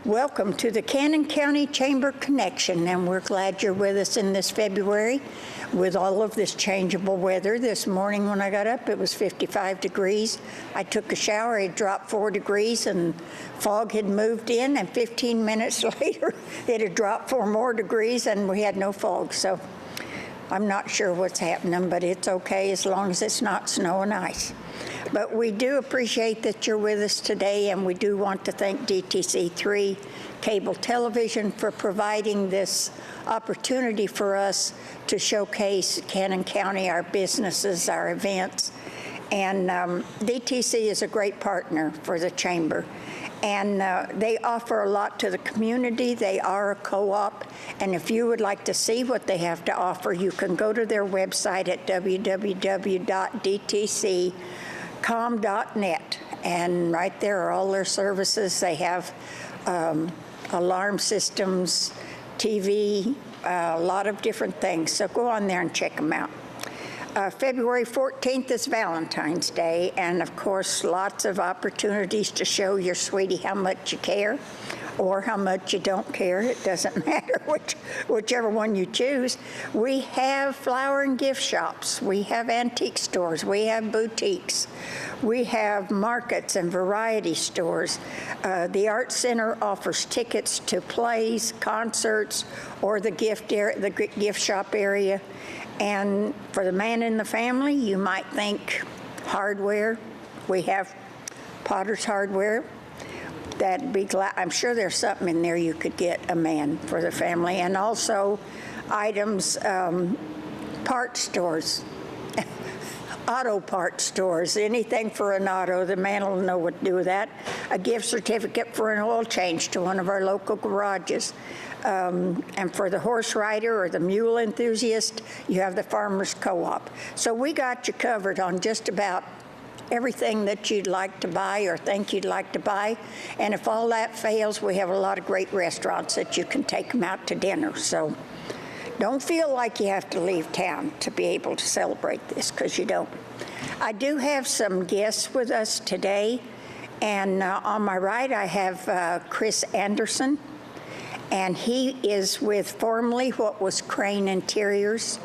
Welcome to the Cannon County Chamber Connection, and we're glad you're with us in this February with all of this changeable weather. This morning when I got up, it was 55 degrees. I took a shower, it dropped 4 degrees, and fog had moved in, and 15 minutes later, it had dropped 4 more degrees, and we had no fog. So I'm not sure what's happening, but it's okay as long as it's not snow and ice. But we do appreciate that you're with us today, and we do want to thank DTC3 Cable Television for providing this opportunity for us to showcase Cannon County, our businesses, our events. And DTC is a great partner for the Chamber. And they offer a lot to the community. They are a co-op. And if you would like to see what they have to offer, you can go to their website at www.dtccom.net. And right there are all their services. They have alarm systems, TV, a lot of different things. So go on there and check them out. February 14th is Valentine's Day, and of course, lots of opportunities to show your sweetie how much you care or how much you don't care. It doesn't matter whichever one you choose. We have flower and gift shops. We have antique stores. We have boutiques. We have markets and variety stores. The Art Center offers tickets to plays, concerts, or the gift shop area. And for the man in the family, you might think hardware. We have Potter's Hardware. That'd be glad. I'm sure there's something in there you could get a man for the family, and also items, part stores, auto part stores, anything for an auto. The man will know what to do with that. A gift certificate for an oil change to one of our local garages. And for the horse rider or the mule enthusiast, you have the Farmers Co-op. So we got you covered on just about everything that you'd like to buy or think you'd like to buy. And if all that fails, we have a lot of great restaurants that you can take them out to dinner. So don't feel like you have to leave town to be able to celebrate this, because you don't. I do have some guests with us today. And on my right, I have Chris Anderson. And he is with formerly what was Crane Interiors,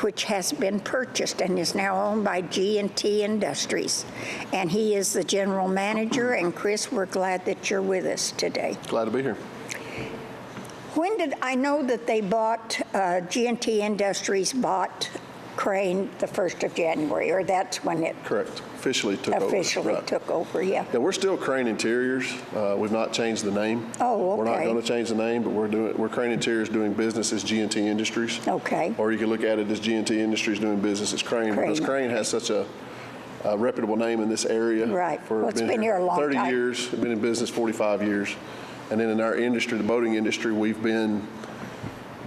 which has been purchased and is now owned by G&T Industries. And he is the general manager. And Chris, we're glad that you're with us today. Glad to be here. When did I know that they bought, G&T Industries bought Crane the 1st of January, or that's when it Correct. Officially took over. Officially took over, yeah. Yeah, we're still Crane Interiors. We've not changed the name. Oh, okay. We're not going to change the name, but we're Crane Interiors doing business as G&T Industries. Okay. Or you can look at it as G&T Industries doing business as Crane. Because Crane has such a reputable name in this area. Right. Well, it's been here a long 30 time. years. We've been in business 45 years. And then in our industry, the boating industry, we've been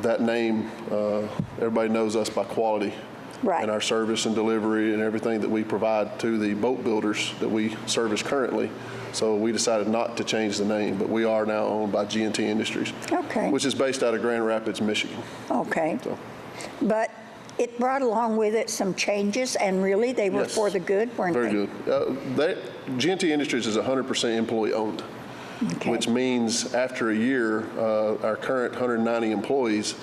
that name. Everybody knows us by quality. Right. And our service and delivery and everything that we provide to the boat builders that we service currently. So we decided not to change the name, but we are now owned by G&T Industries, Okay. which is based out of Grand Rapids, Michigan. Okay. So, But it brought along with it some changes, and really they were yes. for the good, weren't Very they? good. G&T Industries is 100% employee owned, Okay. which means after a year, our current 190 employees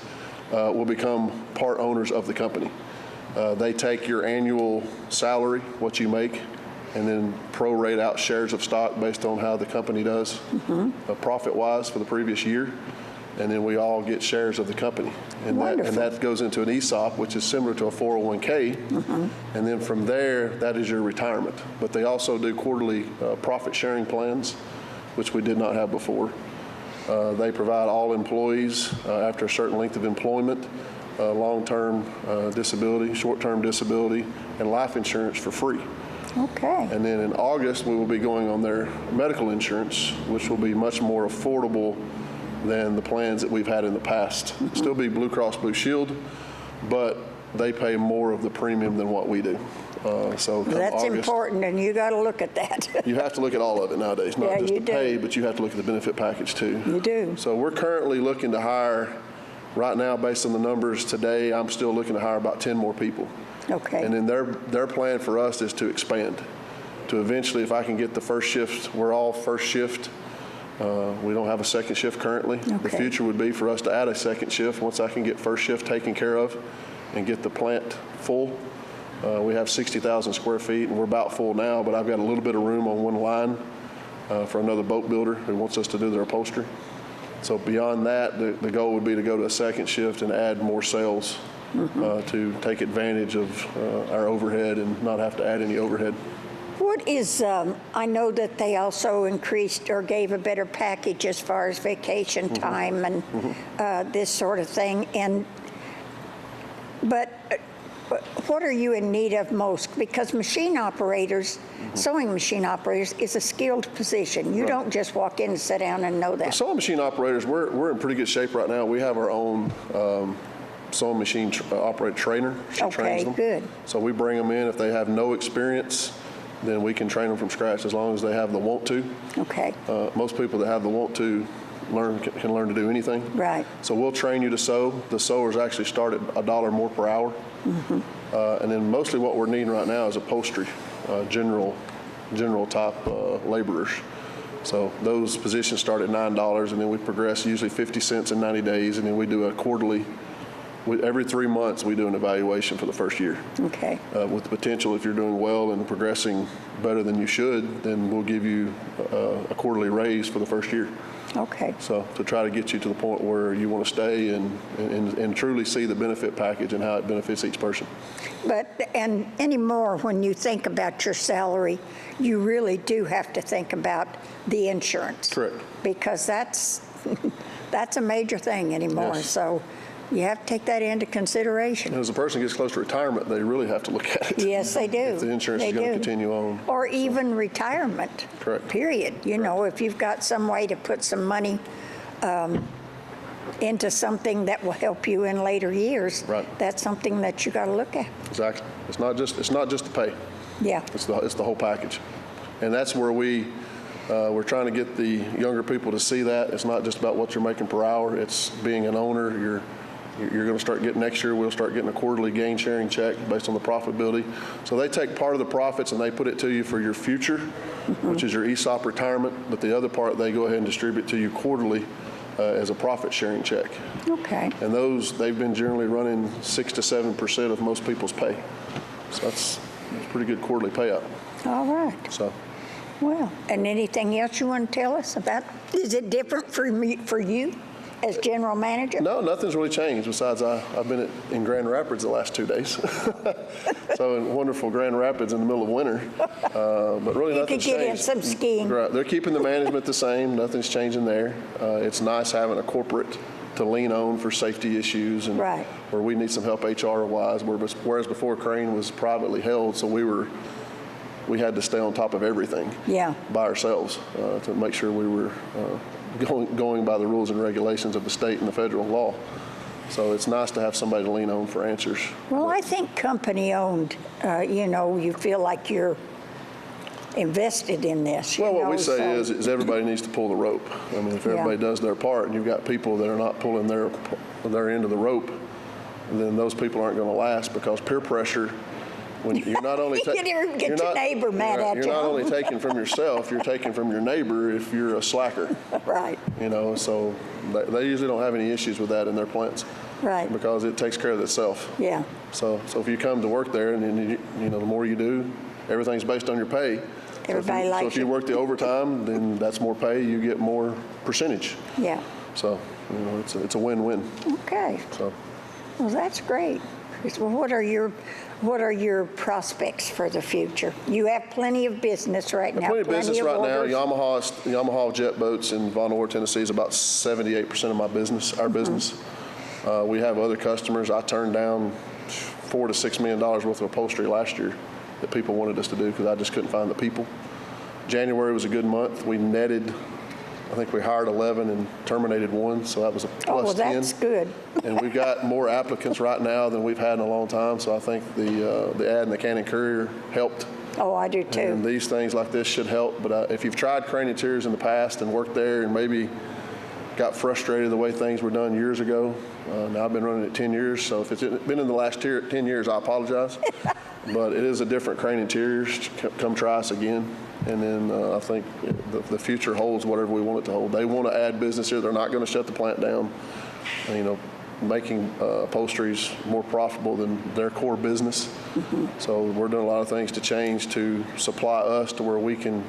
will become part owners of the company. They take your annual salary, what you make, and then prorate out shares of stock based on how the company does profit-wise for the previous year. And then we all get shares of the company. And that goes into an ESOP, which is similar to a 401k. And then from there, that is your retirement. But they also do quarterly profit sharing plans, which we did not have before. They provide all employees after a certain length of employment long-term disability, short-term disability, and life insurance for free. Okay. And then in August, we will be going on their medical insurance, which will be much more affordable than the plans that we've had in the past. Still be Blue Cross Blue Shield, but they pay more of the premium than what we do. So That's August, important, and you got to look at that. you have to look at all of it nowadays, not just the pay, but you have to look at the benefit package too. You do. So we're currently looking to hire. Right now, based on the numbers today, I'm still looking to hire about 10 more people. Okay. And then their plan for us is to expand, to eventually, if I can get the first shift, we're all first shift We don't have a second shift currently. The Okay. future would be for us to add a second shift once I can get first shift taken care of and get the plant full. We have 60,000 square feet, and we're about full now, but I've got a little bit of room on one line for another boat builder who wants us to do their upholstery. So beyond that, the goal would be to go to a second shift and add more sales to take advantage of our overhead and not have to add any overhead. What is, I know that they also increased or gave a better package as far as vacation time and this sort of thing. But what are you in need of most? Because machine operators, sewing machine operators, is a skilled position. You don't just walk in and sit down and know that. Sewing machine operators, we're in pretty good shape right now. We have our own sewing machine operator trainer. She trains them. Good. So we bring them in. If they have no experience, then we can train them from scratch as long as they have the want to. Okay. Most people that have the want to can learn to do anything. Right. So we'll train you to sew. The sewers actually start at $1 more per hour. And then mostly what we're needing right now is upholstery, general type laborers. So those positions start at $9, and then we progress usually 50 cents in 90 days, and then we do a quarterly. Every 3 months, we do an evaluation for the first year. Okay. With the potential, if you're doing well and progressing better than you should, then we'll give you a quarterly raise for the first year. Okay. So to try to get you to the point where you want to stay and truly see the benefit package and how it benefits each person. And anymore, when you think about your salary, you really do have to think about the insurance. Correct. Because that's a major thing anymore. Yes. So you have to take that into consideration. And as a person gets close to retirement, they really have to look at it. Yes, they do. If the insurance is going to continue on. Or even retirement. Correct. Period. You know, if you've got some way to put some money into something that will help you in later years, Right. that's something that you got to look at. Exactly. It's not just the pay. Yeah. It's the whole package. And that's where we're trying to get the younger people to see that. It's not just about what you're making per hour. It's being an owner. You're going to start getting next year, we'll start getting a quarterly gain sharing check based on the profitability. So they take part of the profits and they put it to you for your future, which is your ESOP retirement, but the other part they go ahead and distribute to you quarterly as a profit sharing check. Okay. And they've been generally running 6 to 7% of most people's pay. So that's a pretty good quarterly payout. All right. So. Well, and anything else you want to tell us about? Is it different for you as general manager? No, nothing's really changed besides I've been in Grand Rapids the last 2 days. So in wonderful Grand Rapids in the middle of winter. But really nothing's changed. You could get in some skiing. Right. They're keeping the management the same. Nothing's changing there. It's nice having a corporate to lean on for safety issues and Right. where we need some help HR-wise, whereas before Crane was privately held, so we had to stay on top of everything by ourselves to make sure we were going by the rules and regulations of the state and the federal law. So it's nice to have somebody to lean on for answers. Well, I think company-owned, you feel like you're invested in this. Well, what we say is everybody needs to pull the rope. I mean, if everybody does their part and you've got people that are not pulling their end of the rope, then those people aren't going to last because peer pressure. When you're not only Get your neighbor mad at you. You're not only taking from yourself, you're taking from your neighbor if you're a slacker. Right. So they usually don't have any issues with that in their plants. Right. Because it takes care of itself. Yeah. So if you come to work there and then the more you do, everything's based on your pay. Everybody likes So if you work the overtime, then that's more pay, you get more percentage. Yeah. So, it's a win-win. Okay. So. Well, that's great. Well, what are your prospects for the future? You have plenty of business right now. Plenty of business right orders. now. Yamaha jet boats in Von Orr, Tennessee is about 78% of my business, our business. We have other customers. I turned down $4 to $6 million worth of upholstery last year that people wanted us to do because I just couldn't find the people. January was a good month. We netted, I think we hired 11 and terminated 1, so that was a plus 10. Oh, that's good. And we've got more applicants right now than we've had in a long time, so I think the ad in the Cannon Courier helped. Oh, I do too. And these things like this should help, but if you've tried Crane Interiors in the past and worked there and maybe got frustrated the way things were done years ago, now I've been running it 10 years, so if it's been in the last 10 years, I apologize. But it is a different Crane Interiors. Come try us again. And then I think the future holds whatever we want it to hold. They want to add business here. They're not going to shut the plant down. You know, making upholsteries more profitable than their core business. So we're doing a lot of things to change to supply us to where we can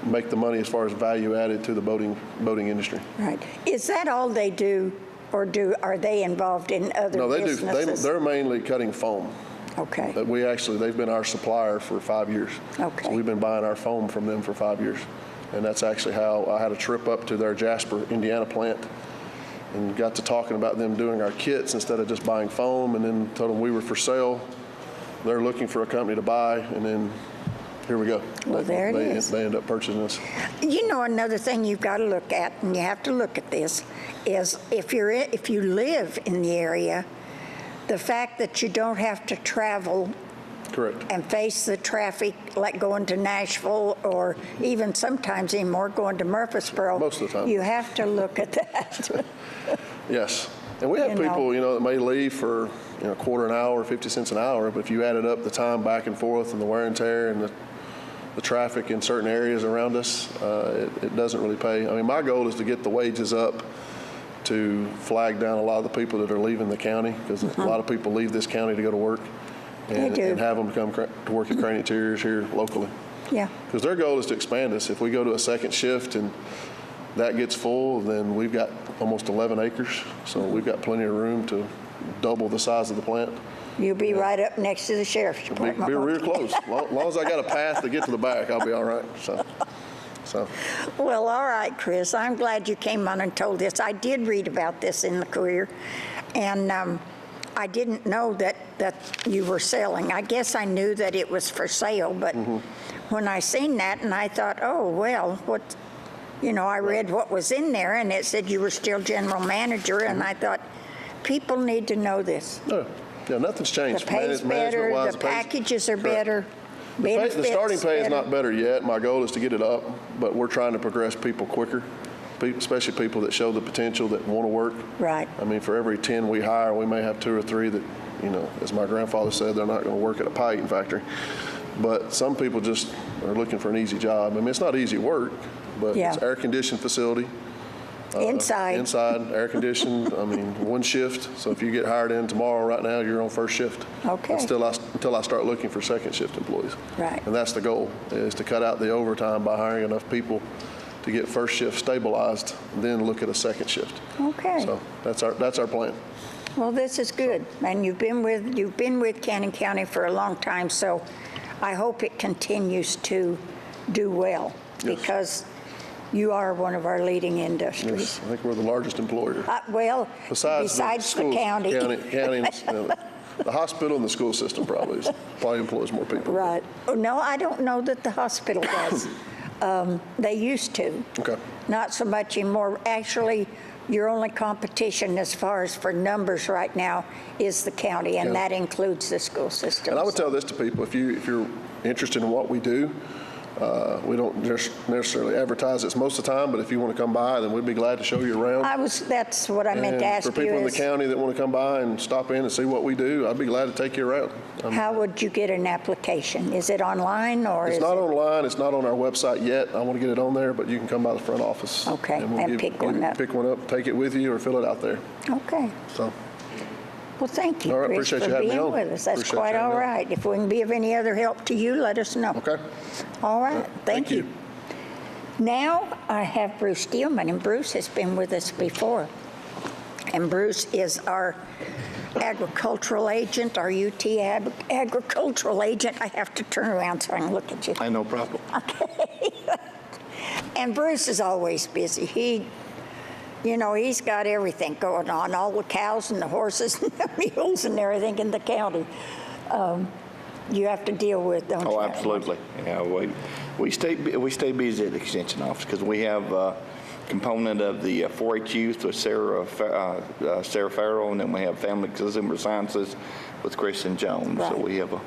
make the money as far as value added to the boating industry. Right. Is that all they do, or are they involved in other No, they businesses? do. They're mainly cutting foam. Okay. But they've been our supplier for 5 years. Okay. So we've been buying our foam from them for 5 years. And that's actually how I had a trip up to their Jasper, Indiana plant and got to talking about them doing our kits instead of just buying foam, and then told them we were for sale. They're looking for a company to buy, and then here we go. Well, there it is. They end up purchasing us. You know, another thing you've got to look at, and you have to look at this, is if you live in the area, the fact that you don't have to travel Correct. and face the traffic like going to Nashville, or even sometimes anymore going to Murfreesboro. Most of the time. You have to look at that. Yes. And we have You know. people, that may leave for, a quarter an hour, 50 cents an hour, but if you added up the time back and forth and the wear and tear and the traffic in certain areas around us, it doesn't really pay. I mean, my goal is to get the wages up to flag down a lot of the people that are leaving the county, because a lot of people leave this county to go to work. And, do. and have them come to work at Crane Interiors here locally. Yeah. Because their goal is to expand us. If we go to a second shift and that gets full, then we've got almost 11 acres. So we've got plenty of room to double the size of the plant. You'll be right up next to the sheriff's department. Be real close. As long as I got a path to get to the back, I'll be all right. So. Well, all right, Chris. I'm glad you came on and told this. I did read about this in the Courier, and I didn't know that you were selling. I guess I knew that it was for sale, but when I seen that, and I thought, oh, well, I read what was in there, and it said you were still general manager, and I thought, people need to know this. Yeah, nothing's changed. The pay's better, the packages are better. The starting pay is not better yet. My goal is to get it up, but we're trying to progress people quicker, especially people that show the potential, that want to work. Right. I mean, for every 10 we hire, we may have 2 or 3 that, as my grandfather said, they're not going to work at a pie eating factory. But some people just are looking for an easy job. I mean, it's not easy work, but Yeah. it's air-conditioned facility. Inside, air-conditioned, I mean, 1 shift. So if you get hired in tomorrow, right now, you're on first shift. Okay. Until I start looking for second shift employees. Right. And that's the goal, is to cut out the overtime by hiring enough people to get first shift stabilized, and then look at a second shift. Okay. So that's our plan. Well, this is good, and you've been with Cannon County for a long time, so I hope it continues to do well, Yes. because you are one of our leading industries. Yes, I think we're the largest employer. Well, Besides the schools, county. The hospital and the school system probably employs more people. Right. Oh, no, I don't know that the hospital does. They used to. Okay. Not so much anymore. Actually, your only competition as far as for numbers right now is the county, and Yeah. that includes the school system. And I would tell this to people: if you're interested in what we do, we don't just necessarily advertise this most of the time, but if you want to come by, then we'd be glad to show you around. That's what I meant to ask you. For people in the county that want to come by and stop in and see what we do, I'd be glad to take you around. How would you get an application? Is it online, or It's is not it? online. It's not on our website yet. I want to get it on there, but you can come by the front office. Okay, we'll and pick one up. Pick one up, take it with you, or fill it out there. Okay. So. Well, thank you, All right, Chris, appreciate for you having me being on. with us. That's Appreciate quite you having all me on. right. If we can be of any other help to you, let us know. Okay. All right. Thank you. you. Now I have Bruce Steelman, and Bruce has been with us before. And Bruce is our agricultural agent, our UT agricultural agent. I have to turn around so I can look at you. No problem. And Bruce is always busy. He's got everything going on, all the cows and the horses and the mules and everything in the county. You have to deal with, don't you? Oh, absolutely. Yeah, we stay busy at the Extension office because we have a component of the 4-H youth with Sarah Farrell, and then we have Family Consumer Sciences with Kristen Jones. Right. So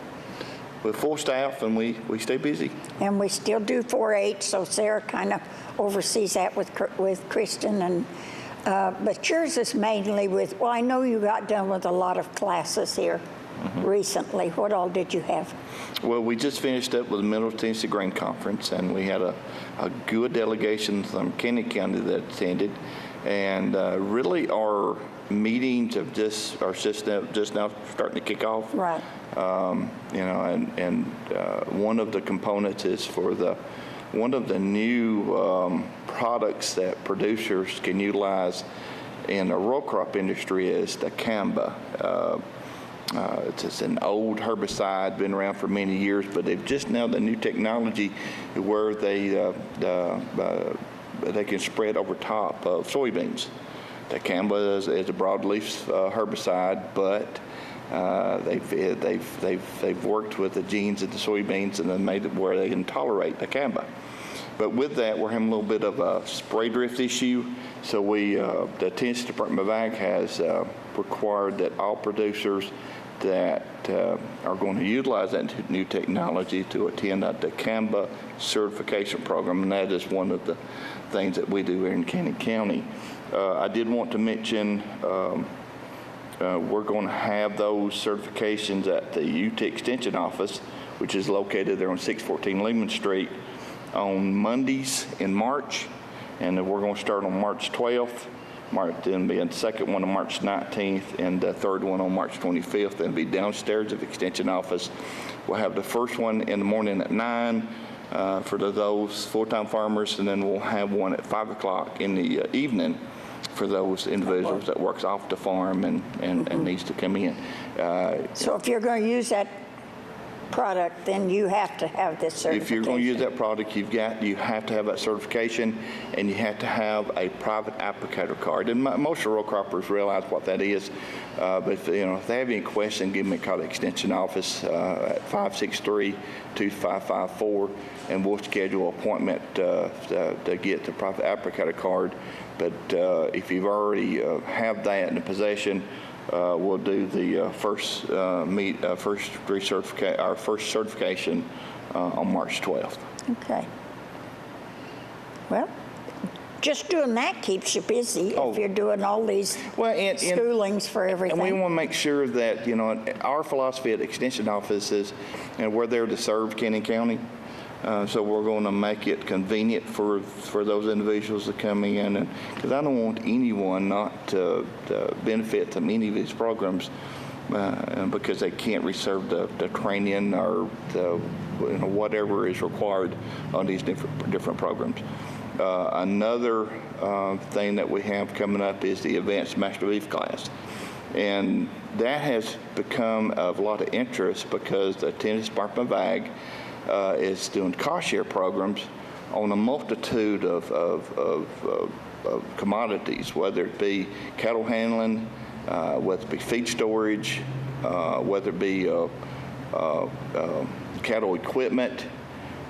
we're full staff, and we stay busy. And we still do 4-H, so Sarah kind of oversees that with Kristen. And but yours is mainly with, well, I know you got done with a lot of classes here. recently. What all did you have? Well, we just finished up with the Middle Tennessee Grain Conference, and we had a good delegation from Kenny County that attended. And really, our meetings are just now starting to kick off. Right. One of the components is for one of the new products that producers can utilize in the row crop industry is dicamba. It's an old herbicide, been around for many years, but they've just now the new technology where they can spread over top of soybeans. Dicamba is a broadleaf herbicide, but they've worked with the genes of the soybeans and then made it where they can tolerate dicamba. But with that, we're having a little bit of a spray drift issue. So the Tennessee Department of Ag has required that all producers that are going to utilize that new technology to attend a dicamba certification program, and that is one of the things that we do here in Cannon County. I did want to mention we're going to have those certifications at the UT Extension Office, which is located there on 614 Lehman Street, on Mondays in March, and we're going to start on March 12th. Then be the second one on March 19th, and the third one on March 25th, and be downstairs at the Extension Office. We'll have the first one in the morning at 9 for those full-time farmers, and then we'll have one at 5 o'clock in the evening for those individuals that works off the farm and needs to come in. So if you're going to use that product, then you have to have this certification. If you're going to use that product, you have to have that certification, and you have to have a private applicator card. And most row croppers realize what that is. But if they have any questions, give me a call at the Extension Office at 563-2554, and we'll schedule an appointment to get the private applicator card. But if you've already have that in possession, we'll do the first certification on March 12th. Okay. Well, just doing that keeps you busy if you're doing all these schoolings for everything. And we want to make sure that, our philosophy at the Extension Office is, we're there to serve Cannon County. So we're going to make it convenient for those individuals to come in, because I don't want anyone not to benefit from any of these programs because they can't receive the training or whatever is required on these different programs. Another thing that we have coming up is the Advanced Master Beef class. And that has become of a lot of interest because the Tennessee Department of Ag is doing cost share programs on a multitude of commodities, whether it be cattle handling, whether it be feed storage, whether it be cattle equipment,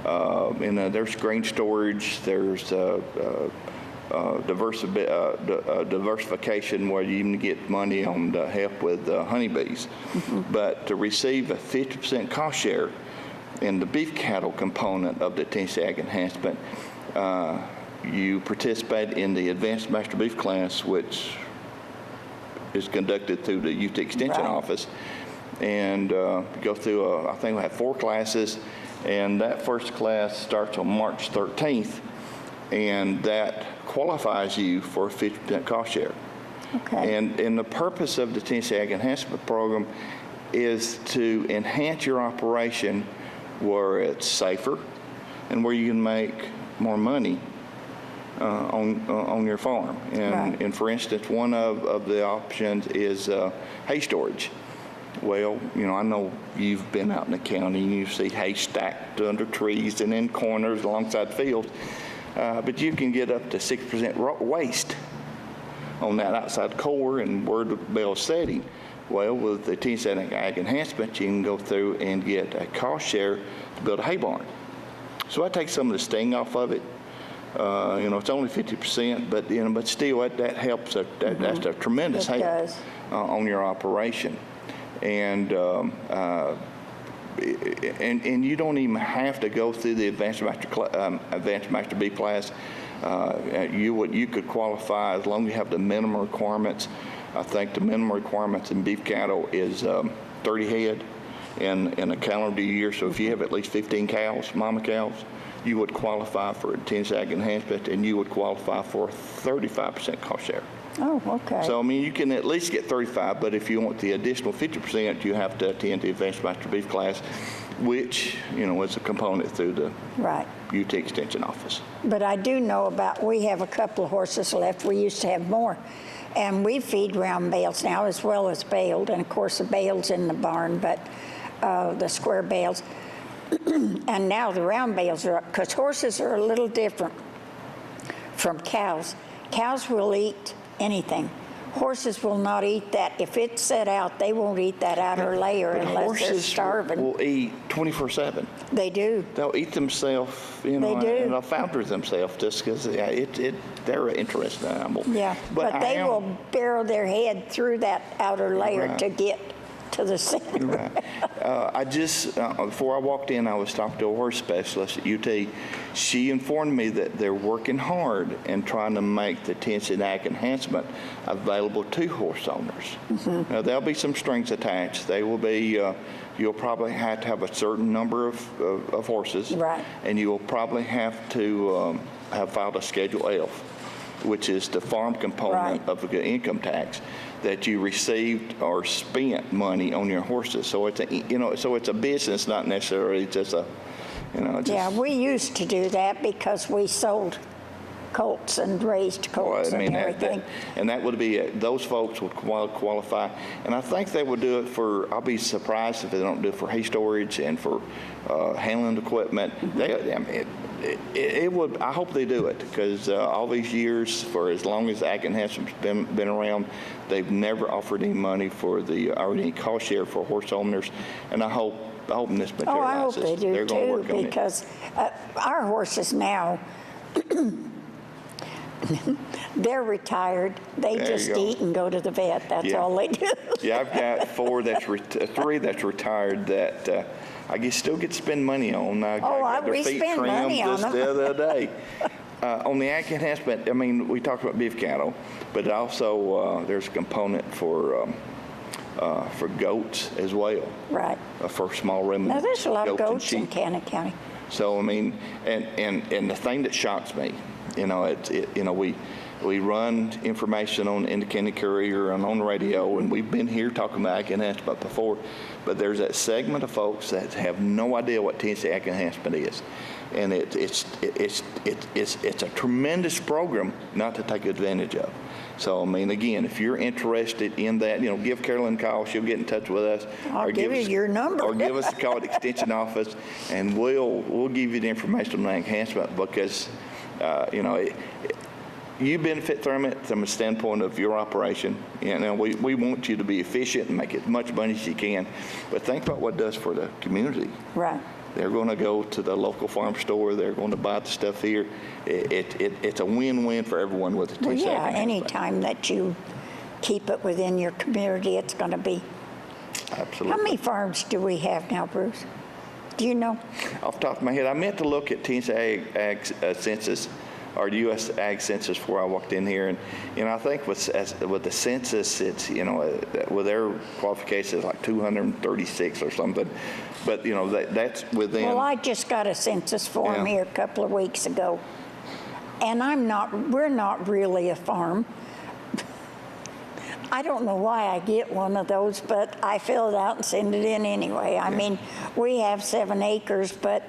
and there's grain storage, there's diversification where you even get money on the help with honeybees. But to receive a 50% cost share in the beef cattle component of the Tennessee Ag Enhancement, you participate in the Advanced Master Beef class, which is conducted through the UT Extension Office, and go through, I think we have 4 classes, and that first class starts on March 13th, and that qualifies you for a 50% cost share. Okay. And the purpose of the Tennessee Ag Enhancement Program is to enhance your operation where it's safer and where you can make more money on your farm. And for instance, one of the options is hay storage. Well, I know you've been out in the county and you see hay stacked under trees and in corners alongside fields, but you can get up to 6% waste on that outside core and where the bale is setting. Well, with the Tennessee Ag Enhancement, you can go through and get a cost share to build a hay barn. So that takes some of the sting off of it. It's only 50%, but still that helps. That's a tremendous help on your operation. And you don't even have to go through the Advanced Master Beef class. You could qualify as long as you have the minimum requirements. I think the minimum requirements in beef cattle is 30 head in a calendar year. So if you have at least 15 cows, mama cows, you would qualify for a Tennessee Ag Enhancement, and you would qualify for a 35% cost share. Oh, okay. So, I mean, you can at least get 35, but if you want the additional 50%, you have to attend the Advanced Master Beef class, which, is a component through the Right. UT Extension Office. But I do know we have a couple of horses left. We used to have more. And we feed round bales now as well as baled. And of course, the bales in the barn, but the square bales. And now the round bales are up because horses are a little different from cows. Cows will eat anything. Horses will not eat that. If it's set out, they won't eat that outer layer But unless they're horses starving. will eat 24/7. They do. They'll eat themselves, They do. and they'll founder themselves just because they're an interesting animal. Yeah, but they will barrel their head through that outer layer Right. to get to the center. Right. Before I walked in, I was talking to a horse specialist at UT. She informed me that they're working hard and trying to make the Tennessee Ag Enhancement available to horse owners. Mm-hmm. Now, there'll be some strings attached. They will be, you'll probably have to have a certain number of horses. Right. And you will probably have to have filed a Schedule F, which is the farm component Right. of the income tax, that you received or spent money on your horses. So it's a business, not necessarily just a, Yeah, we used to do that because we sold colts and raised colts and everything. That would be those folks would qualify, and I think they would do it for. I'll be surprised if they don't do it for hay storage and for handling equipment. It would. I hope they do it because all these years, for as long as Ag Enhancement's been around, they've never offered any money for or any cost share for horse owners, and I hope this materializes. Oh, I hope they do They're gonna too, work on it. because our horses now, they're retired. They There you just go. eat and go to the vet. That's Yeah. all they do. Yeah, I've got three that's retired that I guess still get to spend money on. I got their we feet spend trimmed money on just them. the other day. On the Ag Enhancement, I mean, we talked about beef cattle, but also there's a component for goats as well, Right. for small ruminants. Now, there's a lot of and goats in sheep. Cannon County. So I mean, and the thing that shocks me, we run information on Independent Courier and on the radio, and we've been here talking about Ag Enhancement before, but there's that segment of folks that have no idea what Tennessee Ag Enhancement is, and it's a tremendous program not to take advantage of. So, I mean, again, if you're interested in that, give Carolyn a call. She'll get in touch with us. I'll give you your number. Or give us a call at the Extension Office, and we'll give you the information on the enhancement because, you benefit from it from a standpoint of your operation. We want you to be efficient and make as much money as you can. But think about what it does for the community. Right. They're going to go to the local farm store. They're going to buy the stuff here. It's a win-win for everyone with the Well, Tennessee Ag yeah, Enhancement. anytime that you keep it within your community, it's going to be. Absolutely. How many farms do we have now, Bruce? Do you know? Off the top of my head, I meant to look at Tennessee Ag Census, or the U.S. Ag Census before I walked in here, and I think with the census, it's with their qualifications like 236 or something, but that's within. Well, I just got a census form Yeah. here a couple of weeks ago, and we're not really a farm. I don't know why I get one of those, but I fill it out and send it in anyway. I mean, we have 7 acres, but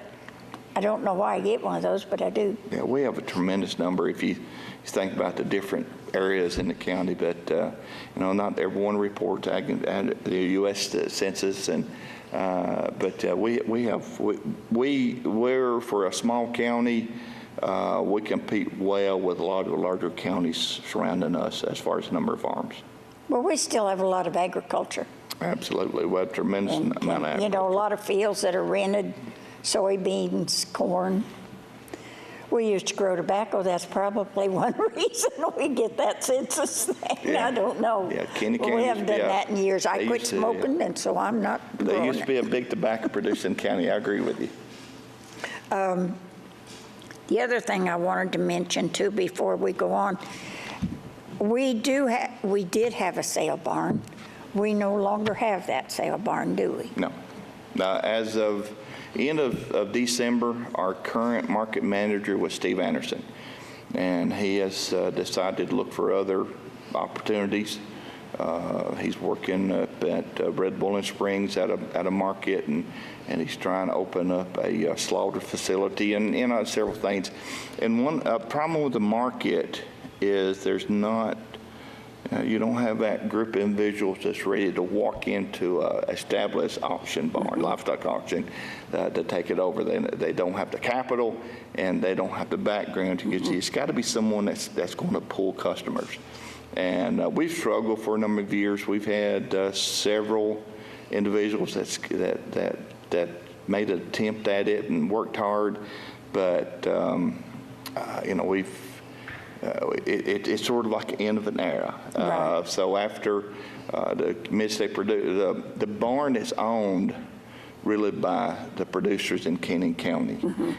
I don't know why I get one of those, but I do. Yeah, we have a tremendous number if you think about the different areas in the county, but not everyone reports the U.S. Census, and we're for a small county. We compete well with a lot of the larger counties surrounding us as far as the number of farms. Well, we still have a lot of agriculture. Absolutely, we have a tremendous And, amount of agriculture. a lot of fields that are rented, soybeans, corn. We used to grow tobacco. That's probably one reason we get that census thing. Yeah. I don't know. Yeah, Kenny Well, County we used haven't to be done a- that in years. I they quit used to, smoking, and so I'm not There growing used to be a big tobacco producing county. I agree with you. The other thing I wanted to mention too before we go on, we did have a sale barn. we no longer have that sale barn, do we? No. As of end of December, our current market manager was Steve Anderson, and he has decided to look for other opportunities. He's working up at Red Bull and Springs at a market, and he's trying to open up a slaughter facility and several things. And one problem with the market is there's not, you don't have that group of individuals that's ready to walk into a established auction barn, livestock auction, to take it over. They don't have the capital and they don't have the background to get you. It's got to be someone that's going to pull customers. And we've struggled for a number of years. We've had several individuals that made an attempt at it and worked hard, but it's sort of like the end of an era. Right. So after the Mid-State producer, the barn is owned really by the producers in Canyon County,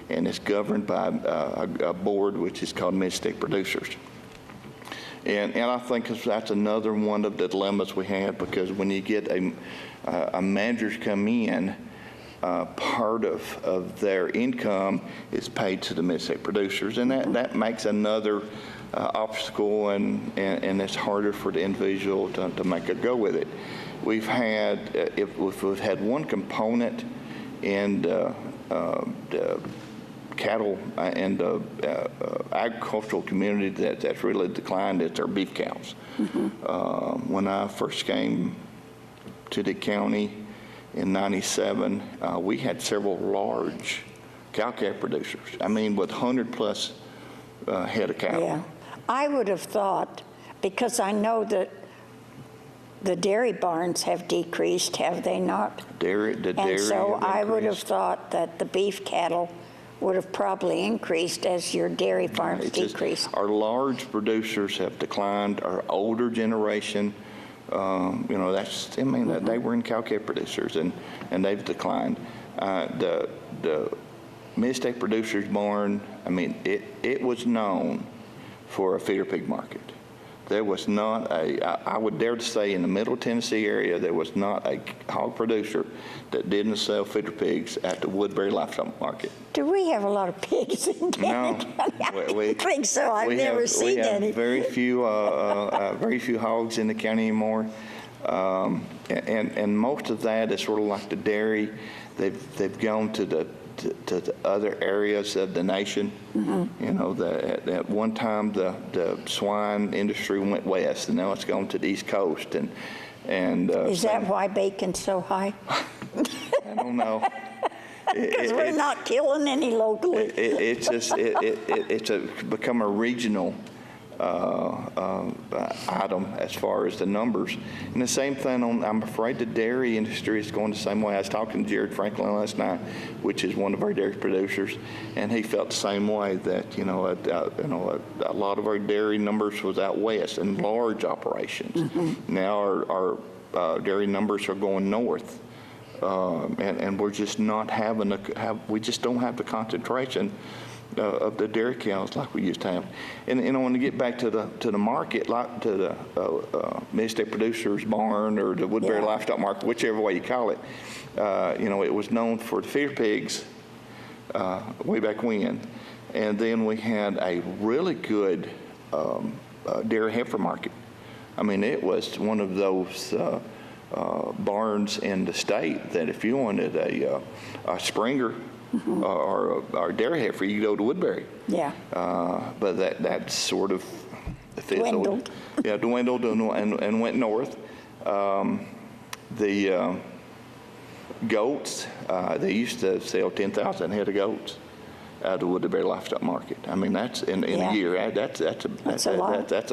and it's governed by a board which is called Mid-State Producers. And I think that's another one of the dilemmas we have, because when you get a managers come in, part of their income is paid to the Mid-State Producers, and that makes another obstacle, and it's harder for the individual to make a go with it. We've had, if we've had one component in the cattle and agricultural community that's really declined, it's our beef cows. When I first came to the county in '97, we had several large cow-calf producers. I mean, with 100+ head of cattle. Yeah. I would have thought, because I know that the dairy barns have decreased, have they not? And so I would have thought that the beef cattle would have probably increased as your dairy farms decreased. Our large producers have declined. Our older generation, they were in cow-calf producers, and they've declined. The Mid-State Producers barn, I mean, it was known for a feeder pig market. There was not I would dare to say in the Middle Tennessee area, there was not a hog producer that didn't sell feeder pigs at the Woodbury Livestock Market. Do we have a lot of pigs in Canyon County? I don't think so. I've never seen any. Very few hogs in the county anymore. And most of that is sort of like the dairy. They've gone to the other areas of the nation. At one time the swine industry went west, and now it's gone to the East Coast. And is that why bacon's so high? I don't know. Because we're not killing any locally. It's become a regional item as far as the numbers. And the same thing I'm afraid the dairy industry is going the same way. I was talking to Jared Franklin last night, which is one of our dairy producers, and he felt the same way, that a lot of our dairy numbers was out west in large operations. Now our dairy numbers are going north, and we're just not we just don't have the concentration of the dairy cows like we used to have. And when you get back to the market, like to the Mid-State Producers barn or the Woodbury Livestock Market, whichever way you call it, it was known for the feeder pigs way back when. And then we had a really good dairy heifer market. I mean, it was one of those barns in the state that if you wanted a Springer or dairy heifer, you go to Woodbury. Yeah. But that sort of dwindled. Dwindled and went north. The goats, they used to sell 10,000 head of goats out of the Woodbury Livestock Market. I mean, that's in a year. That's a lot. That's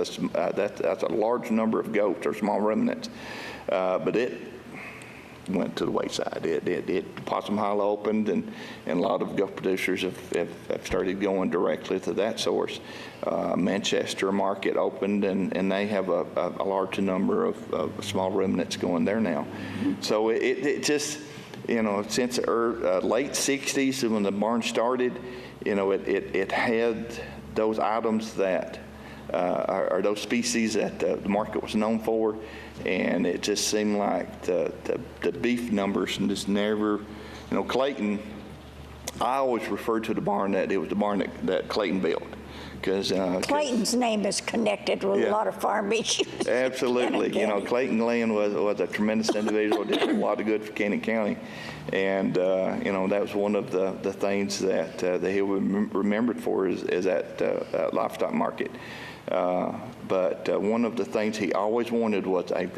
a large number of goats or small ruminants. But it went to the wayside. Possum Hollow opened, and a lot of goat producers have started going directly to that source. Manchester Market opened, and they have a large number of small ruminants going there now. So it just, since the late 60s when the barn started, it had those items that are those species that the market was known for, and it just seemed like the beef numbers and just never, Clayton, I always referred to the barn that it was the barn that Clayton built. Clayton's name is connected with Yeah. a lot of farm issues. Absolutely. Clayton Glenn was a tremendous individual, did a lot of good for Cannon County. And, that was one of the things that he remembered for is that livestock market. But one of the things he always wanted was a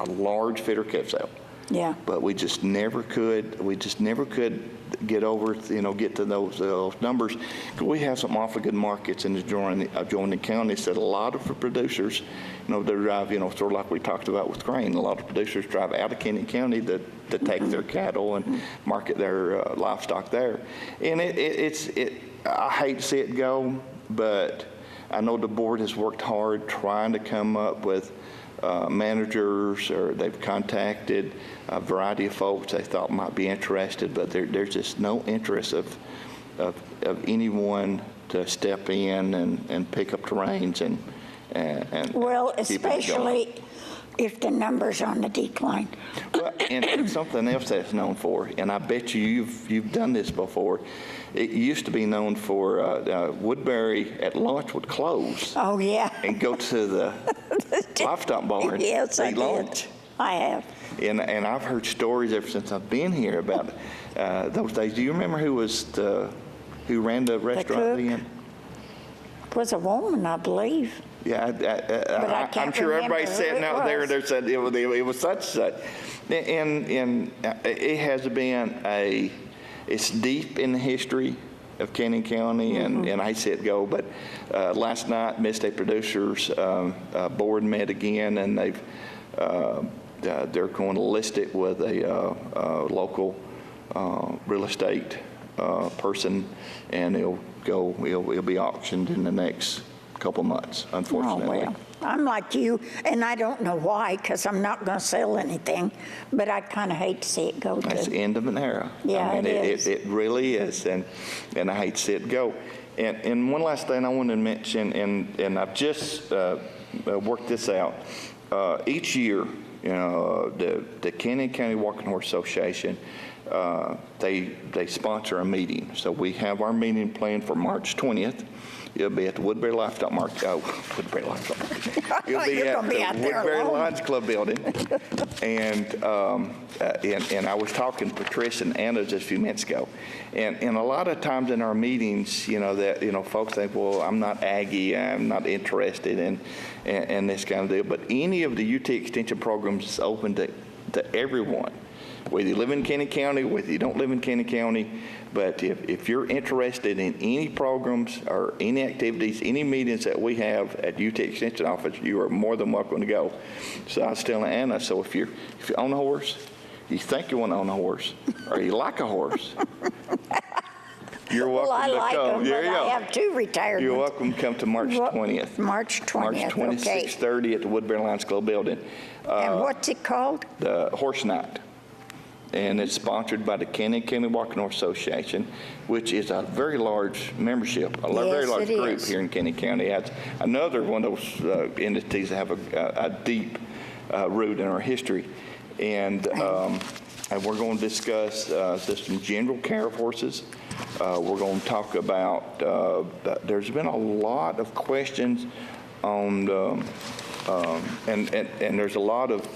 large feeder calf sale. Yeah. But we just never could. We just never could get over, get to those numbers. We have some awfully good markets in adjoining counties that a lot of the producers, they drive, sort of like we talked about with grain. A lot of producers drive out of Cannon County to take their cattle and market their livestock there. And I hate to see it go, but I know the board has worked hard trying to come up with managers, or they've contacted a variety of folks they thought might be interested, but there's just no interest of anyone to step in and pick up the reins and Well, keep it going. especially if the numbers on the decline. Well, and something else that's known for, and I bet you've done this before. It used to be known for Woodbury at lunch would close Oh, yeah. and go to the livestock barn Yes, to I eat did. lunch. I have. And I've heard stories ever since I've been here about those days. Do you remember who ran the restaurant cook? then? It was a woman, I believe. Yeah, I I'm can't sure remember everybody's who sitting it out there. was. They said it was such. And it has been it's deep in the history of Cannon County, and I see it go. But last night, Mid-State Producers Board met again, and they're going to list it with a local real estate person, and it'll be auctioned in the next couple months, Oh, unfortunately. well. I'm like you, and I don't know why, because I'm not going to sell anything, but I kind of hate to see it go That's the to. end of an era. Yeah, I mean, it is. It really is, and I hate to see it go. And one last thing I wanted to mention, and I've just worked this out. Each year, the Cannon County Walking Horse Association, they sponsor a meeting. So we have our meeting planned for March 20th. It'll be at the Woodbury Livestock Market. Woodbury Livestock Market. It'll be You're at gonna be out the there Woodbury alone. Lions Club building. And I was talking to Patricia and Anna just a few minutes ago. And a lot of times in our meetings, that folks think, well, I'm not Aggie, I'm not interested in this kind of deal. But any of the UT Extension programs is open to everyone, whether you live in Cannon County, whether you don't live in Cannon County. But if you're interested in any programs or any activities, any meetings that we have at UT Extension office, you are more than welcome to go. So I was telling Anna, so if you own a horse, you think you want to own a horse, or you like a horse, you're welcome Well, I to like come. them, There but you go. I have two retired You're ones. welcome to come to March 20th. March 20th, March 20th, okay. 6:30 at the Woodbury Lions Club building. And what's it called? The Horse Night. And it's sponsored by the Cannon County Walking Horse Association, which is a very large membership, very Yes, large it group is. here in Cannon County. It's another one of those entities that have a deep root in our history. And we're going to discuss just some general care of horses. We're going to talk about, there's been a lot of questions on, and there's a lot of,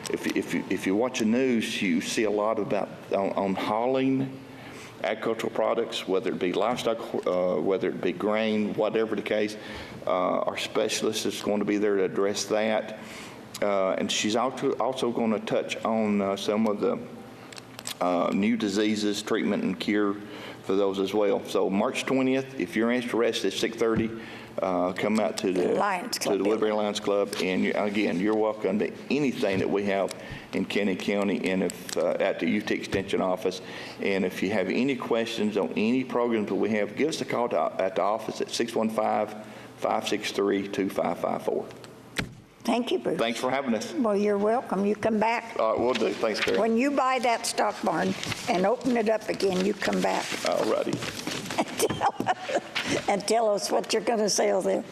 if you watch the news, you see a lot about on hauling agricultural products, whether it be livestock, whether it be grain, whatever the case. Our specialist is going to be there to address that. And she's also going to touch on some of the new diseases, treatment and cure for those as well. So March 20th, if you're interested, 6:30. Come out to the Lions Club Woodbury Lions Club, and again, you're welcome to anything that we have in Cannon County and at the UT Extension office. And if you have any questions on any programs that we have, give us a call at the office at 615-563-2554. Thank you, Bruce. Thanks for having us. Well, you're welcome. You come back. All right, we'll do. Thanks, Gary. When you buy that stock barn and open it up again, you come back All righty. and tell us what you're going to sell there.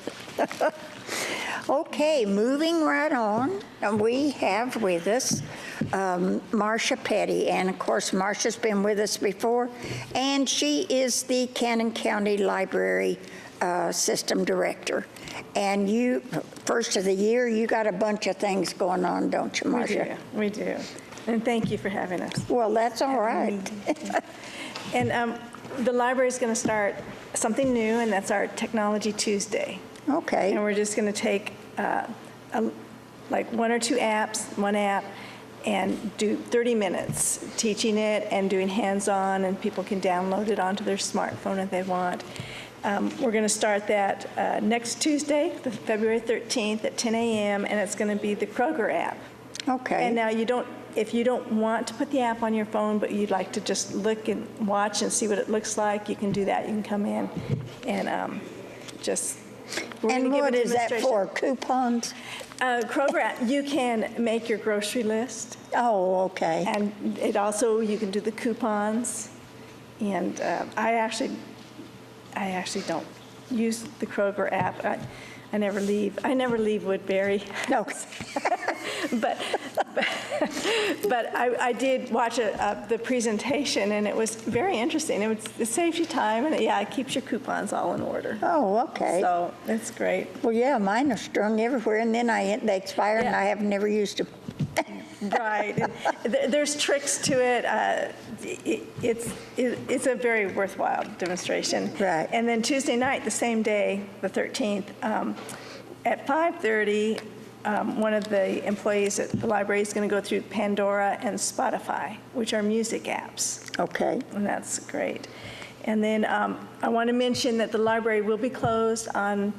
Okay, moving right on, we have with us Marcia Petty, and of course, Marcia's been with us before, and she is the Cannon County Library System Director. And you, first of the year, you got a bunch of things going on, don't you, Marcia? We do. And thank you for having us. Well, that's all right. And the library is going to start something new, and that's our Technology Tuesday. And Okay, we're just going to take like one or two apps, one app, and do 30 minutes teaching it and doing hands-on, and people can download it onto their smartphone if they want. We're going to start that next Tuesday, February 13th at 10 a.m., and it's going to be the Kroger app. okay. And now if you don't want to put the app on your phone, but you'd like to just look and watch and see what it looks like, you can do that. You can come in and just. And what is that for, coupons? Kroger app, you can make your grocery list, Oh, okay. and it also, you can do the coupons. And I actually don't use the Kroger app. I never leave Woodbury. No. But I did watch the presentation, and it was very interesting. It saves you time, and it keeps your coupons all in order. Oh, okay. So it's great. Well, yeah, mine are strung everywhere, and then they expire, and Yeah. I have never used them. Right. And there's tricks to it. It's a very worthwhile demonstration. Right. And then Tuesday night, the same day, the 13th, at 5:30, one of the employees at the library is going to go through Pandora and Spotify, which are music apps. Okay. And that's great. And then I want to mention that the library will be closed on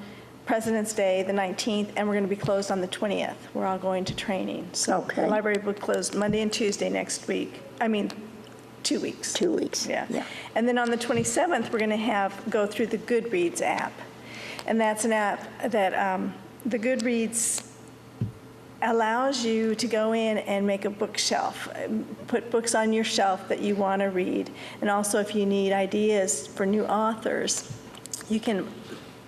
President's Day, the 19th, and we're going to be closed on the 20th. We're all going to training. So Okay. the library will close Monday and Tuesday next week. 2 weeks. 2 weeks. Yeah. Yeah. And then on the 27th, we're going to go through the Goodreads app. And that's an app that the Goodreads allows you to go in and make a bookshelf, put books on your shelf that you want to read. And also, if you need ideas for new authors, you can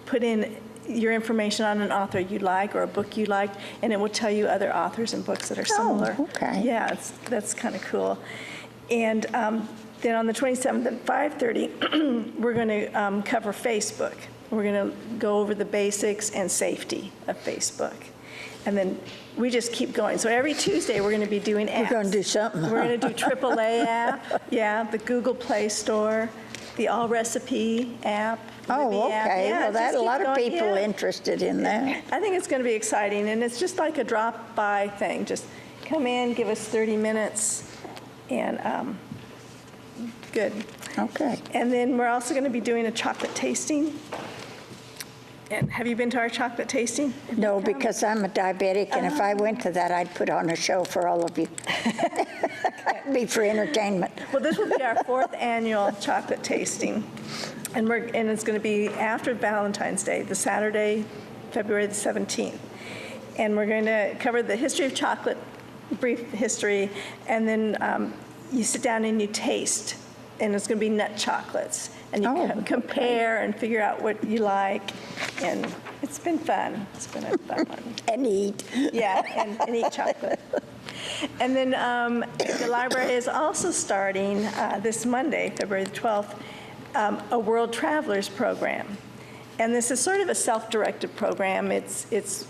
put in your information on an author you like or a book you like, and it will tell you other authors and books that are similar. okay. Yeah, that's kind of cool. And then on the 27th at 5:30, we're going to cover Facebook. We're going to go over the basics and safety of Facebook. And then we just keep going. So every Tuesday, we're going to be doing apps. We're going to do something. We're going to do AAA app, the Google Play Store, the All Recipe app. Oh, Libby app. okay. Yeah, Well, just a keep lot of going. people Yeah. interested in that. I think it's going to be exciting, and it's just like a drop-by thing. Just come in, give us 30 minutes, and good. Okay. And then we're also going to be doing a chocolate tasting. And have you been to our chocolate tasting? Have you No, come? because I'm a diabetic, and if I went to that, I'd put on a show for all of you. It'd be for entertainment. Well, this will be our 4th annual chocolate tasting, and it's going to be after Valentine's Day, the Saturday, February the 17th. And we're going to cover the history of chocolate, brief history, and then you sit down and you taste, and it's going to be nut chocolates. And you Oh, compare and figure out what you like, and it's been fun. It's been a fun one. And eat. Yeah, and eat chocolate. And then the library is also starting this Monday, February the 12th, a World Travelers program. And this is sort of a self-directed program. It's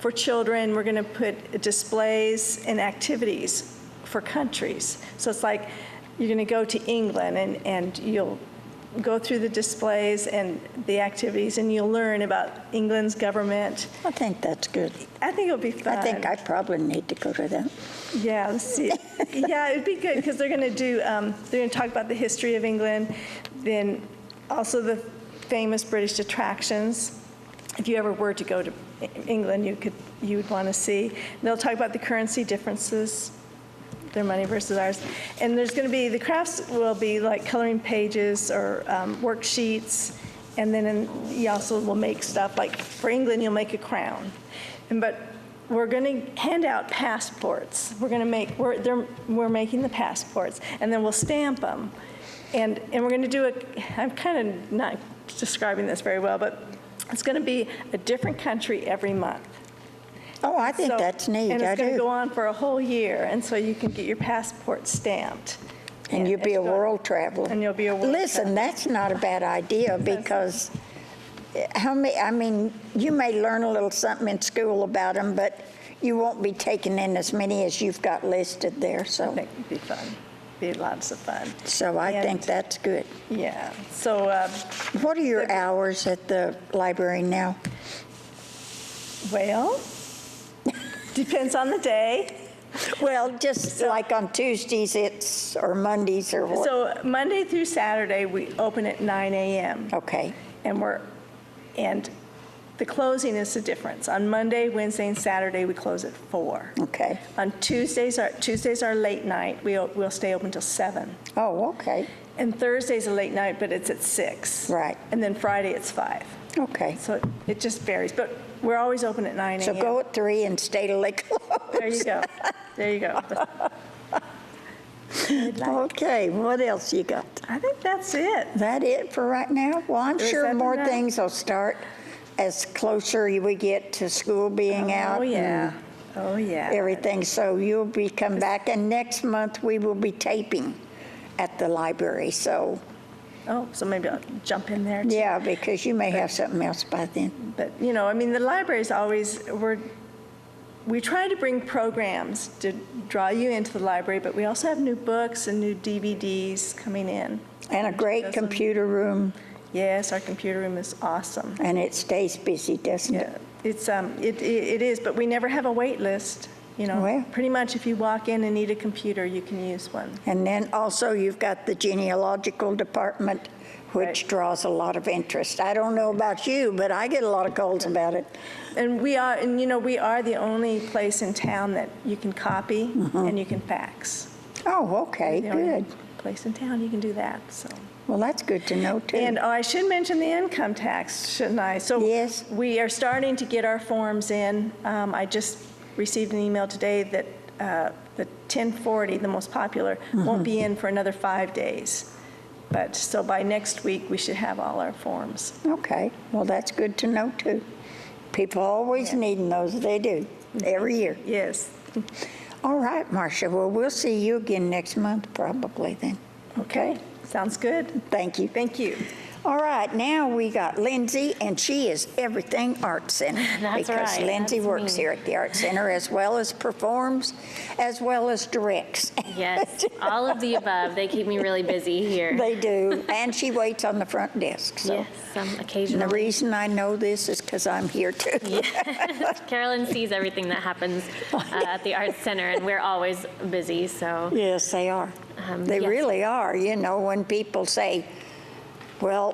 for children. We're going to put displays and activities for countries. So it's like you're going to go to England, and you'll go through the displays and the activities, and you'll learn about England's government. I think that's good. I think it'll be fun. I think I probably need to go to that. Yeah, let's see. Yeah, it'd be good because they're going to talk about the history of England, then also the famous British attractions. If you ever were to go to England, you would want to see. They'll talk about the currency differences, their money versus ours. And there's going to be, the crafts will be like coloring pages or worksheets. And then you also will make stuff, like for England, you'll make a crown. But we're going to hand out passports. We're making the passports, and then we'll stamp them. And we're going to do I'm kind of not describing this very well, but It's going to be a different country every month. Oh, I think So- that's neat. And I it's going to do. go on for a whole year, and so you can get your passport stamped. And you'll be a it's go- world traveler. And you'll be a world Listen, traveler. that's not a bad idea because you may learn a little something in school about them, but you won't be taking in as many as you've got listed there, I so. think it'd be fun. Be lots of fun. So I And- think that's good. Yeah, so, What are your hours at the library now? well, depends on the day. Well, just like on Tuesdays or Mondays or what? So Monday through Saturday, we open at 9 a.m. Okay, and the closing is the difference. On Monday, Wednesday, and Saturday, we close at 4. okay. On Tuesdays are late night. We'll stay open till 7. Oh, okay, And Thursday's a late night, but it's at 6. Right. And then Friday, it's 5. okay. So it just varies, but we're always open at 9 a.m. So go at 3 and stay till they close. There you go. There you go. Okay, what else you got? I think that's it. That it for right now? Well, I'm Is sure that more enough? things will start as closer we get to school being out. Oh, yeah. and Oh, yeah. Everything, so you'll be come back, and next month we will be taping at the library, so, Oh, so maybe I'll jump in there too. yeah, because you may have something else by then. But, the library's always, we try to bring programs to draw you into the library, but we also have new books and new DVDs coming in. And a great Doesn't- computer room, Yes, our computer room is awesome. and it stays busy, doesn't it? Yeah, it is, but we never have a wait list. Well. Pretty much if you walk in and need a computer, you can use one. And then also you've got the genealogical department, which Right. draws a lot of interest. I don't know about you, but I get a lot of calls about it. And we are the only place in town that you can copy and you can fax. Oh, okay, The only good. place in town you can do that, so. Well, that's good to know, too. And I should mention the income tax, shouldn't I? So Yes. we are starting to get our forms in. I just received an email today that the 1040, the most popular, won't be in for another 5 days. But, so by next week, we should have all our forms. Okay, well, that's good to know, too. People always Yeah. needing those, they do, every year. Yes. All right, Marcia, well, we'll see you again next month, probably, then. Okay, sounds good. Thank you. Thank you. All right, now we got Lindsay, and she is everything Art Center. That's Because right, Lindsay that's works me. here at the Art Center, as well as performs, as well as directs. Yes, all of the above. They keep me really busy here. They do, and she waits on the front desk, so. Yes, And the occasionally. reason I know this is because I'm here, too. Carolyn sees everything that happens at the Arts Center, and we're always busy, so. Yes, they are. They yes. really are. When people say, well,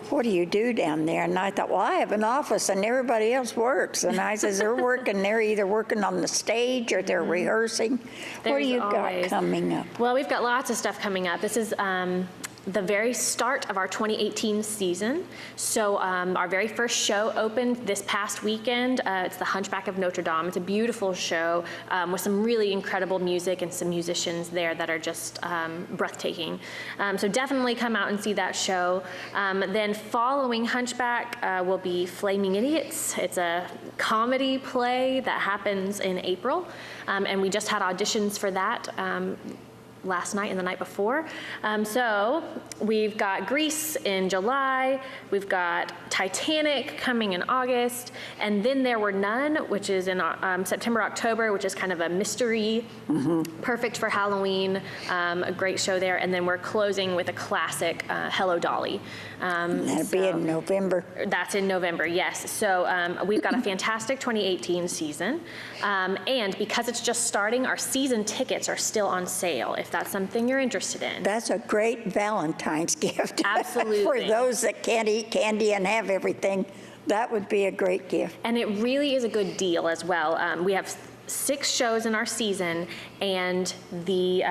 what do you do down there? And I thought, well, I have an office and everybody else works. And I says, they're either working on the stage or they're rehearsing. What do There's you got always- coming up? Well, we've got lots of stuff coming up. This is the very start of our 2018 season. So our very first show opened this past weekend. It's The Hunchback of Notre Dame. It's a beautiful show with some really incredible music and some musicians there that are just breathtaking. So definitely come out and see that show. Then following Hunchback will be Flaming Idiots. It's a comedy play that happens in April. And we just had auditions for that last night and the night before. So we've got Grease in July, we've got Titanic coming in August, and then There Were None, which is in September, October, which is kind of a mystery, perfect for Halloween, a great show there. And then we're closing with a classic, Hello, Dolly. That'll be in November. That's in November, yes. So we've got a fantastic 2018 season. And because it's just starting, our season tickets are still on sale, if that's something you're interested in. That's a great Valentine's gift. For Absolutely. those that can't eat candy and have everything, that would be a great gift. And it really is a good deal as well. We have 6 shows in our season, and the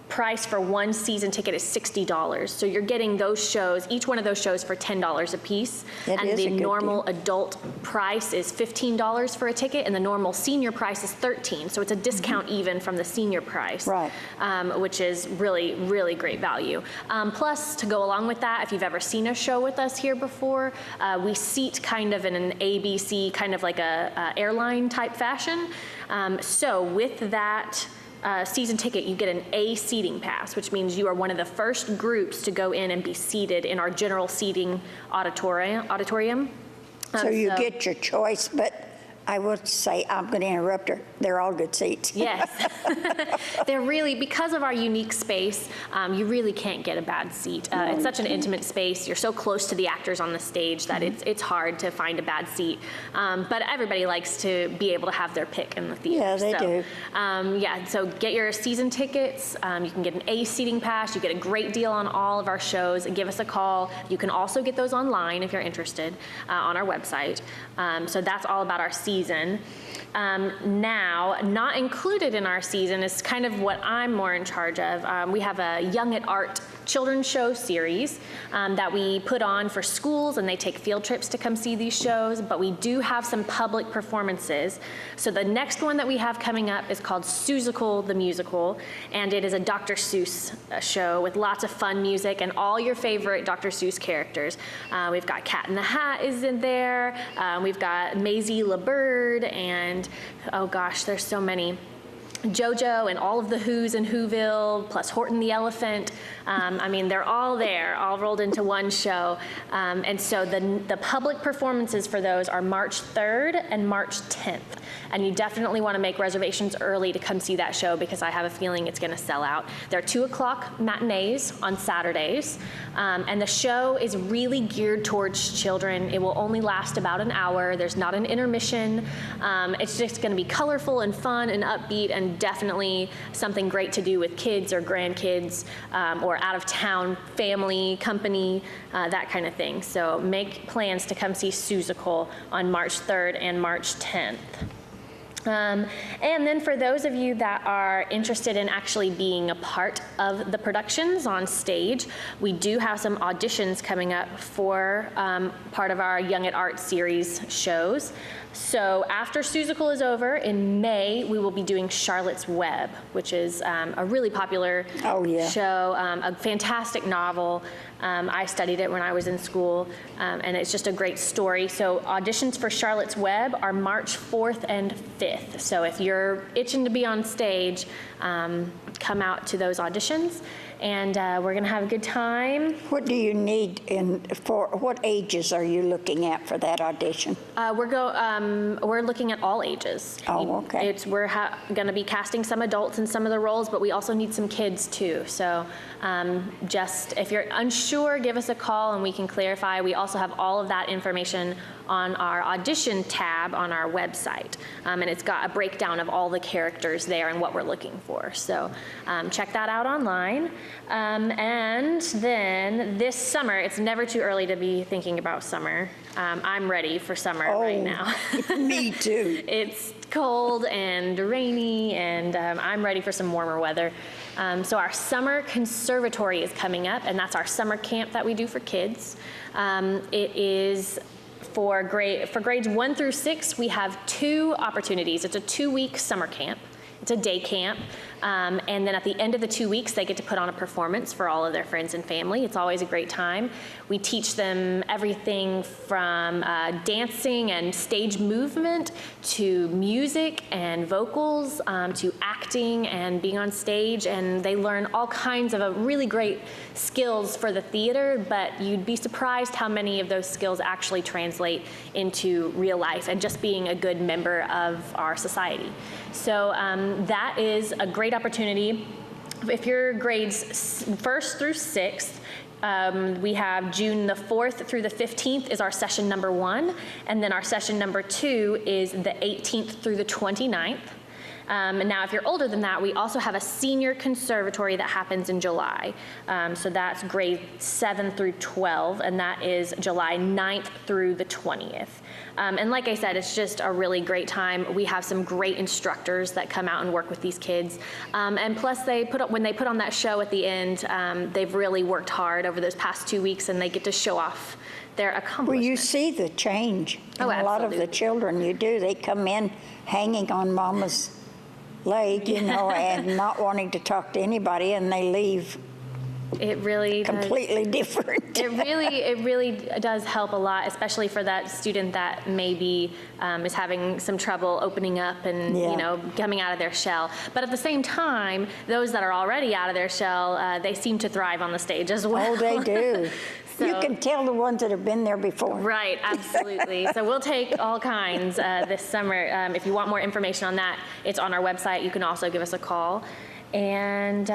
price for one season ticket is $60. So you're getting those shows, each one of those shows for $10 a piece. That and is the a good normal deal. adult price is $15 for a ticket, and the normal senior price is $13. So it's a discount even from the senior price. Right. Which is really, really great value. Plus, to go along with that, if you've ever seen a show with us here before, we seat kind of in an ABC, kind of like a airline type fashion. So with that season ticket, you get an A seating pass, which means you are one of the first groups to go in and be seated in our general seating auditorium. So you get your choice, but I would say, I'm going to interrupt her, they're all good seats. Yes. They're really, because of our unique space, you really can't get a bad seat. It's such an intimate space. You're so close to the actors on the stage that it's hard to find a bad seat. But everybody likes to be able to have their pick in the theater. Yeah, they do. Yeah, so get your season tickets. You can get an A seating pass. You get a great deal on all of our shows. Give us a call. You can also get those online if you're interested on our website. So that's all about our season. Now, not included in our season is kind of what I'm more in charge of. We have a Young at Art children's show series that we put on for schools, and they take field trips to come see these shows, but we do have some public performances. So the next one that we have coming up is called Seussical the Musical, and it is a Dr. Seuss show with lots of fun music and all your favorite Dr. Seuss characters. We've got Cat in the Hat is in there, we've got Maisie LeBird, and oh gosh, there's so many. JoJo and all of the Who's in Whoville, plus Horton the Elephant. I mean, they're all there, all rolled into one show. And so the public performances for those are March 3rd and March 10th. And you definitely want to make reservations early to come see that show, because I have a feeling it's going to sell out. They're 2 o'clock matinees on Saturdays. And the show is really geared towards children. It will only last about an hour. There's not an intermission. It's just going to be colorful and fun and upbeat, and definitely something great to do with kids or grandkids, or out of town family, company, that kind of thing. So make plans to come see Seussical on March 3rd and March 10th. And then for those of you that are interested in actually being a part of the productions on stage, we do have some auditions coming up for part of our Young at Art series shows. So after Seussical is over, in May, we will be doing Charlotte's Web, which is a really popular show, a fantastic novel. I studied it when I was in school, and it's just a great story. So auditions for Charlotte's Web are March 4th and 5th. So if you're itching to be on stage, come out to those auditions, and we're gonna have a good time. What do you need for what ages are you looking at for that audition? We're looking at all ages. Oh, okay. We're going to be casting some adults in some of the roles, but we also need some kids too. So just if you're unsure, give us a call and we can clarify. We also have all of that information on our audition tab on our website, and it's got a breakdown of all the characters there and what we're looking for. So check that out online. And then this summer, it's never too early to be thinking about summer. I'm ready for summer right now. Me too. It's cold and rainy, and I'm ready for some warmer weather. So our summer conservatory is coming up, and that's our summer camp that we do for kids. It is for grades 1 through 6, we have 2 opportunities. It's a 2-week summer camp. It's a day camp. And then at the end of the 2 weeks, they get to put on a performance for all of their friends and family. It's always a great time. We teach them everything from dancing and stage movement to music and vocals to acting and being on stage. And they learn all kinds of really great skills for the theater, but you'd be surprised how many of those skills actually translate into real life and just being a good member of our society. So that is a great opportunity. If you're grades 1st through 6th, we have June the 4th through the 15th is our session number 1, and then our session number 2 is the 18th through the 29th. And now, if you're older than that, we also have a senior conservatory that happens in July. So that's grade 7 through 12, and that is July 9th through the 20th. And like I said, it's just a really great time. We have some great instructors that come out and work with these kids. And plus, when they put on that show at the end, they've really worked hard over those past 2 weeks, and they get to show off their Well, accomplishments. you see the change in Oh, a lot of the absolutely. children. You do. They come in hanging on mama's leg, and not wanting to talk to anybody, and they leave It really does. completely different. It really does help a lot, especially for that student that maybe is having some trouble opening up and Yeah. coming out of their shell. But at the same time, those that are already out of their shell, they seem to thrive on the stage as well. Oh, they do. You So- can tell the ones that have been there before. Right, absolutely. So we'll take all kinds this summer. If you want more information on that, it's on our website. You can also give us a call. And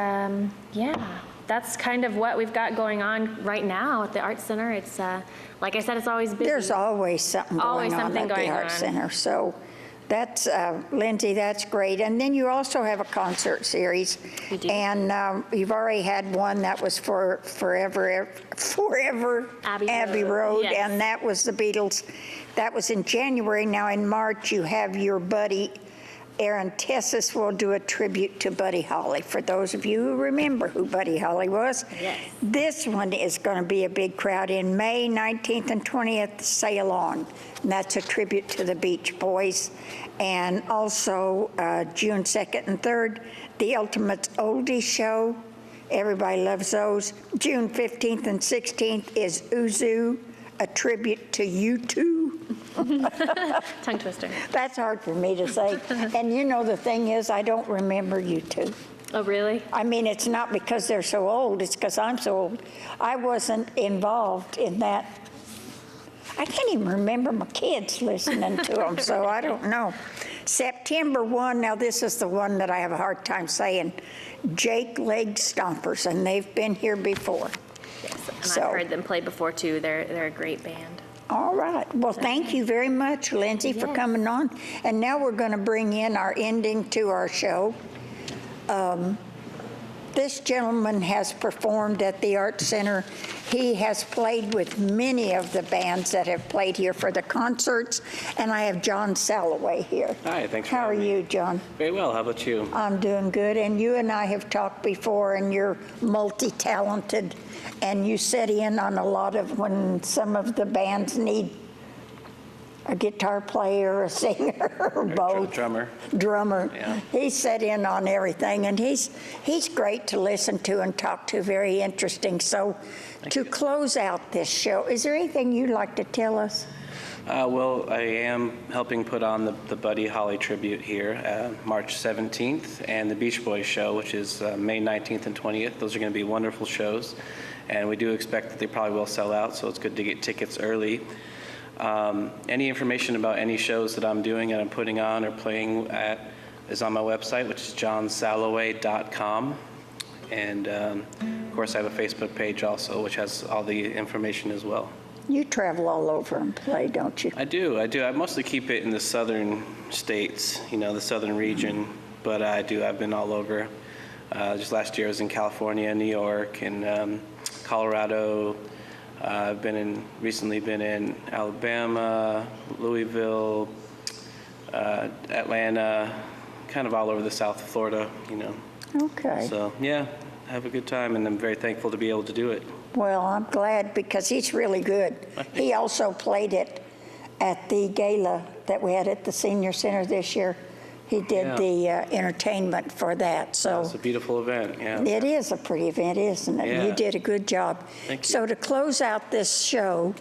yeah, that's kind of what we've got going on right now at the Arts Center. It's, like I said, it's always busy. There's always something Always going on something at the going Art on. Center. So that's, Lindsay, that's great. And then you also have a concert series. We do. And you've already had one that was for Forever Abbey Road, Road, yes. and that was the Beatles. That was in January. Now in March, you have your buddy, Aaron Tessis will do a tribute to Buddy Holly. For those of you who remember who Buddy Holly was. Yes. This one is going to be a big crowd in May 19th and 20th, Sail On. And that's a tribute to the Beach Boys. And also June 2nd and 3rd, the Ultimate Oldie Show. Everybody loves those. June 15th and 16th is Uzu, a tribute to U2. Tongue twister. That's hard for me to say. And the thing is, I don't remember U2. Oh, really? I mean, it's not because they're so old, it's because I'm so old. I wasn't involved in that. I can't even remember my kids listening to them, so I don't know. September 1, now this is the one that I have a hard time saying, Jake Leg Stompers, and they've been here before. Yes. And So- I've heard them play before, too. They're a great band. All right. Well, thank you very much, Lindsay, for Yes. coming on. And now we're going to bring in our ending to our show. This gentleman has performed at the Art Center. He has played with many of the bands that have played here for the concerts. And I have John Salloway here. Hi, thanks for How are having me. you, John? Very well. How about you? I'm doing good. And you and I have talked before, and you're multi-talented. And you sit in on a lot of when some of the bands need a guitar player, a singer, or both. Drummer. Drummer. Yeah. He sat in on everything, and he's great to listen to and talk to, very interesting. So to close out this show, is there anything you'd like to tell us? Well, I am helping put on the Buddy Holly tribute here, March 17th, and the Beach Boys show, which is May 19th and 20th. Those are going to be wonderful shows, and we do expect that they probably will sell out, so it's good to get tickets early. Any information about any shows that I'm doing and I'm putting on or playing at is on my website, which is johnsalloway.com. And of course, I have a Facebook page also, which has all the information as well. You travel all over and play, don't you? I do. I mostly keep it in the southern states, the southern region, but I've been all over. Just last year I was in California, New York, and Colorado. I've recently been in Alabama, Louisville, Atlanta, kind of all over the South of Florida, Okay. So, yeah, I have a good time, and I'm very thankful to be able to do it. Well, I'm glad because he's really good. He also played it at the gala that we had at the Senior Center this year. He did Yeah. the entertainment for that, so. It's a beautiful event, yeah. It is a pretty event, isn't it? Yeah. You did a good job. Thank you. So to close out this show,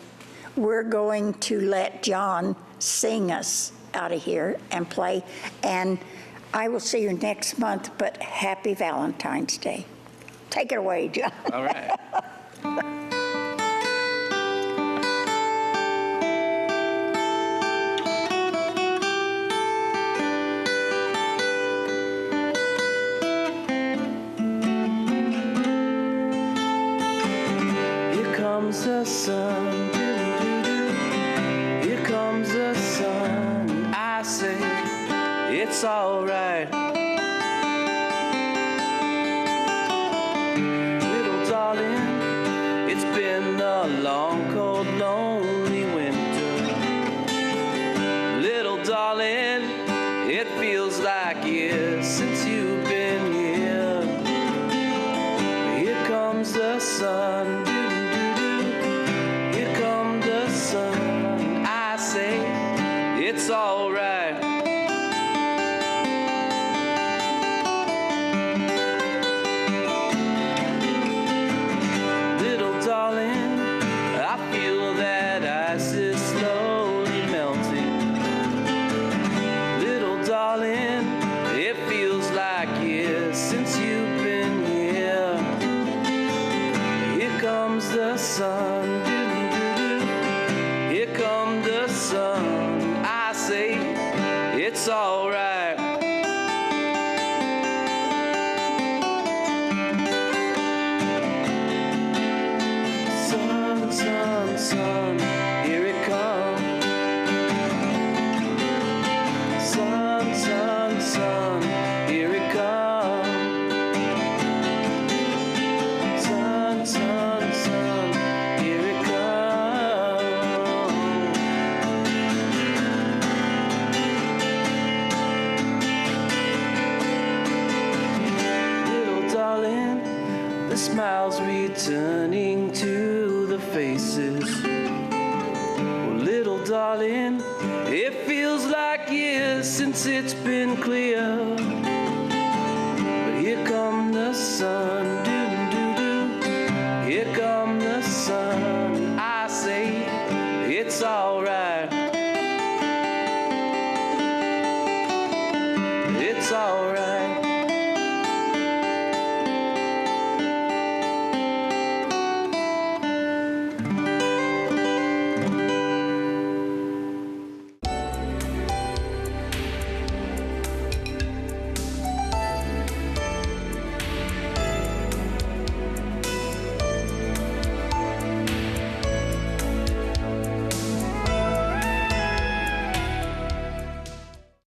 we're going to let John sing us out of here and play. And I will see you next month, but happy Valentine's Day. Take it away, John. All right. Here comes the sun, doo-doo-doo-doo. Here comes the sun. I say it's all right. darling, it feels like years since you've been here. Here comes the sun, doo-doo-doo-doo. Here comes the sun. I say it's all right. Little darling, I feel that ice is slowly melting. Little darling, it feels like years since you've been here. Here comes the sun, doo-doo-doo-doo. Here comes the sun. I say it's all right. Sun, sun, sun, here it comes. Sun, sun, sun, here it comes. Sun, sun, sun, here it comes. Little darling, the smiles returning to the faces. Oh, little darling, it feels like years since it's been clear. But here come the sun.